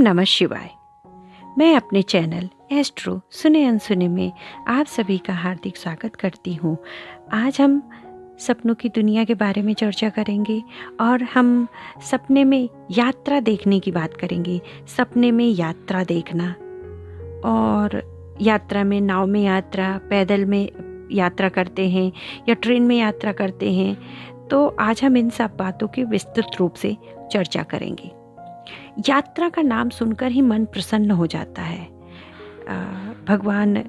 नमः शिवाय। मैं अपने चैनल एस्ट्रो सुने अनसुने में आप सभी का हार्दिक स्वागत करती हूँ। आज हम सपनों की दुनिया के बारे में चर्चा करेंगे और हम सपने में यात्रा देखने की बात करेंगे। सपने में यात्रा देखना और यात्रा में नाव में यात्रा, पैदल में यात्रा करते हैं या ट्रेन में यात्रा करते हैं, तो आज हम इन सब बातों की विस्तृत रूप से चर्चा करेंगे। यात्रा का नाम सुनकर ही मन प्रसन्न हो जाता है। भगवान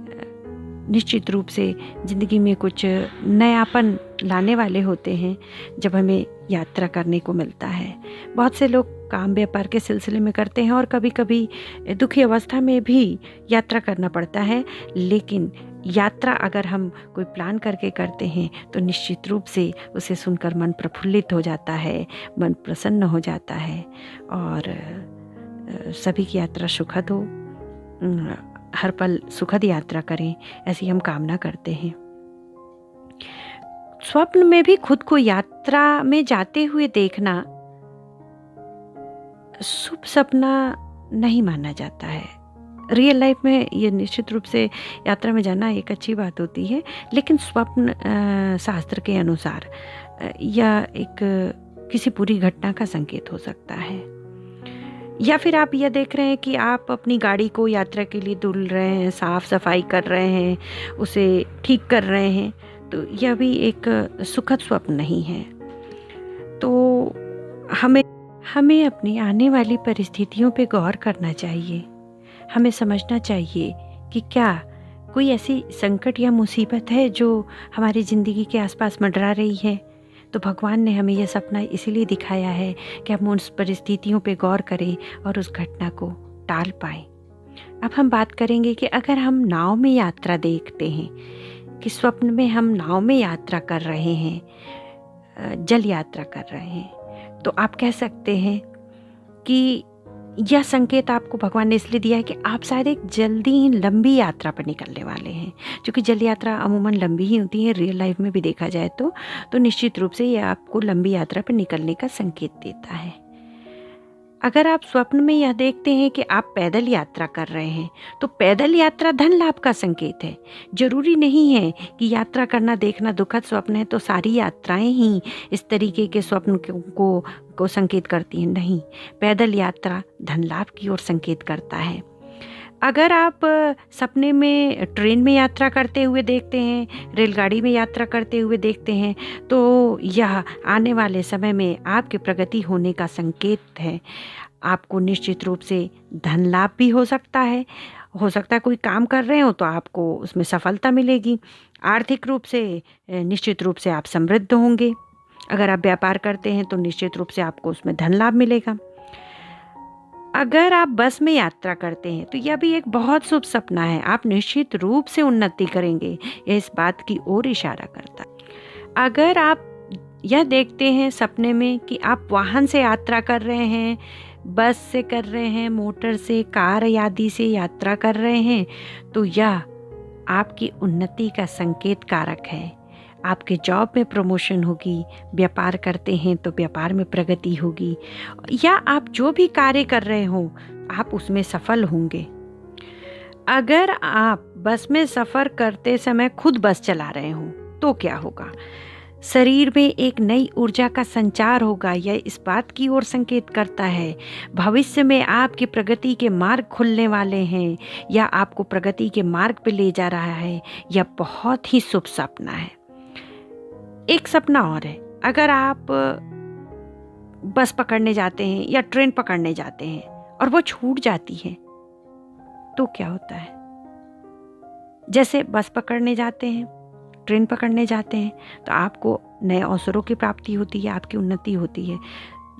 निश्चित रूप से ज़िंदगी में कुछ नयापन लाने वाले होते हैं जब हमें यात्रा करने को मिलता है। बहुत से लोग काम व्यापार के सिलसिले में करते हैं और कभी कभी दुखी अवस्था में भी यात्रा करना पड़ता है, लेकिन यात्रा अगर हम कोई प्लान करके करते हैं तो निश्चित रूप से उसे सुनकर मन प्रफुल्लित हो जाता है, मन प्रसन्न हो जाता है और सभी की यात्रा सुखद हो, हर पल सुखद यात्रा करें, ऐसी हम कामना करते हैं। स्वप्न में भी खुद को यात्रा में जाते हुए देखना शुभ सपना नहीं माना जाता है। रियल लाइफ में ये निश्चित रूप से यात्रा में जाना एक अच्छी बात होती है, लेकिन स्वप्न शास्त्र के अनुसार यह एक किसी पूरी घटना का संकेत हो सकता है। या फिर आप यह देख रहे हैं कि आप अपनी गाड़ी को यात्रा के लिए धुल रहे हैं, साफ सफाई कर रहे हैं, उसे ठीक कर रहे हैं, तो यह भी एक सुखद स्वप्न नहीं है। तो हमें अपनी आने वाली परिस्थितियों पे गौर करना चाहिए। हमें समझना चाहिए कि क्या कोई ऐसी संकट या मुसीबत है जो हमारी ज़िंदगी के आसपास मंडरा रही है। तो भगवान ने हमें यह सपना इसीलिए दिखाया है कि हम उन परिस्थितियों पे गौर करें और उस घटना को टाल पाएं। अब हम बात करेंगे कि अगर हम नाव में यात्रा देखते हैं, कि स्वप्न में हम नाव में यात्रा कर रहे हैं, जल यात्रा कर रहे हैं, तो आप कह सकते हैं कि यह संकेत आपको भगवान ने इसलिए दिया है कि आप शायद एक जल्दी ही लंबी यात्रा पर निकलने वाले हैं। क्योंकि जल यात्रा अमूमन लंबी ही होती है, रियल लाइफ में भी देखा जाए तो निश्चित रूप से यह आपको लंबी यात्रा पर निकलने का संकेत देता है। अगर आप स्वप्न में यह देखते हैं कि आप पैदल यात्रा कर रहे हैं, तो पैदल यात्रा धन लाभ का संकेत है। जरूरी नहीं है कि यात्रा करना देखना दुखद स्वप्न है तो सारी यात्राएं ही इस तरीके के स्वप्न को संकेत करती हैं। नहीं, पैदल यात्रा धन लाभ की ओर संकेत करता है। अगर आप सपने में ट्रेन में यात्रा करते हुए देखते हैं, रेलगाड़ी में यात्रा करते हुए देखते हैं, तो यह आने वाले समय में आपके प्रगति होने का संकेत है। आपको निश्चित रूप से धन लाभ भी हो सकता है कोई काम कर रहे हो तो आपको उसमें सफलता मिलेगी। आर्थिक रूप से निश्चित रूप से आप समृद्ध होंगे। अगर आप व्यापार करते हैं तो निश्चित रूप से आपको उसमें धन लाभ मिलेगा। अगर आप बस में यात्रा करते हैं तो यह भी एक बहुत शुभ सपना है। आप निश्चित रूप से उन्नति करेंगे, यह इस बात की ओर इशारा करता है। अगर आप यह देखते हैं सपने में कि आप वाहन से यात्रा कर रहे हैं, बस से कर रहे हैं, मोटर से, कार आदि से यात्रा कर रहे हैं, तो यह आपकी उन्नति का संकेत कारक है। आपके जॉब में प्रमोशन होगी, व्यापार करते हैं तो व्यापार में प्रगति होगी, या आप जो भी कार्य कर रहे हो आप उसमें सफल होंगे। अगर आप बस में सफ़र करते समय खुद बस चला रहे हो तो क्या होगा? शरीर में एक नई ऊर्जा का संचार होगा। यह इस बात की ओर संकेत करता है भविष्य में आपकी प्रगति के मार्ग खुलने वाले हैं या आपको प्रगति के मार्ग पे ले जा रहा है। यह बहुत ही शुभ सपना है। एक सपना और है, अगर आप बस पकड़ने जाते हैं या ट्रेन पकड़ने जाते हैं और वो छूट जाती है तो क्या होता है? जैसे बस पकड़ने जाते हैं, ट्रेन पकड़ने जाते हैं तो आपको नए अवसरों की प्राप्ति होती है, आपकी उन्नति होती है।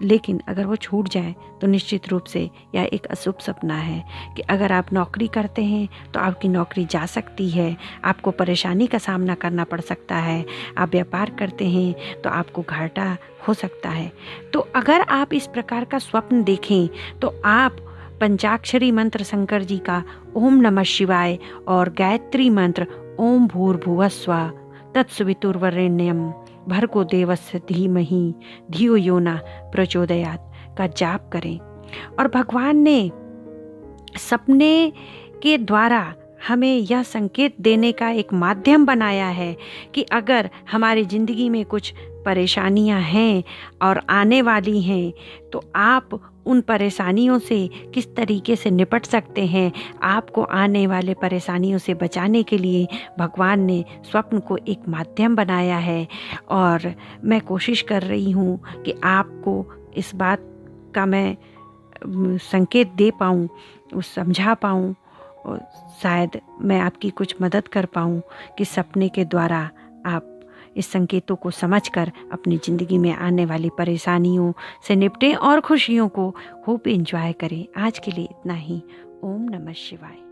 लेकिन अगर वो छूट जाए तो निश्चित रूप से यह एक अशुभ सपना है कि अगर आप नौकरी करते हैं तो आपकी नौकरी जा सकती है, आपको परेशानी का सामना करना पड़ सकता है। आप व्यापार करते हैं तो आपको घाटा हो सकता है। तो अगर आप इस प्रकार का स्वप्न देखें तो आप पंचाक्षरी मंत्र शंकर जी का ओम नमः शिवाय और गायत्री मंत्र ओम भूर्भुवः स्वः तत्सवितुर्वरेण्यम भर्गो देवस्य धीमहि धियो यो न प्रचोदयात् का जाप करें। और भगवान ने सपने के द्वारा हमें यह संकेत देने का एक माध्यम बनाया है कि अगर हमारी ज़िंदगी में कुछ परेशानियां हैं और आने वाली हैं, तो आप उन परेशानियों से किस तरीके से निपट सकते हैं। आपको आने वाले परेशानियों से बचाने के लिए भगवान ने स्वप्न को एक माध्यम बनाया है, और मैं कोशिश कर रही हूँ कि आपको इस बात का मैं संकेत दे पाऊँ, समझा पाऊँ, और शायद मैं आपकी कुछ मदद कर पाऊँ कि सपने के द्वारा आप इस संकेतों को समझकर अपनी ज़िंदगी में आने वाली परेशानियों से निपटें और खुशियों को खूब एंजॉय करें। आज के लिए इतना ही। ओम नमः शिवाय।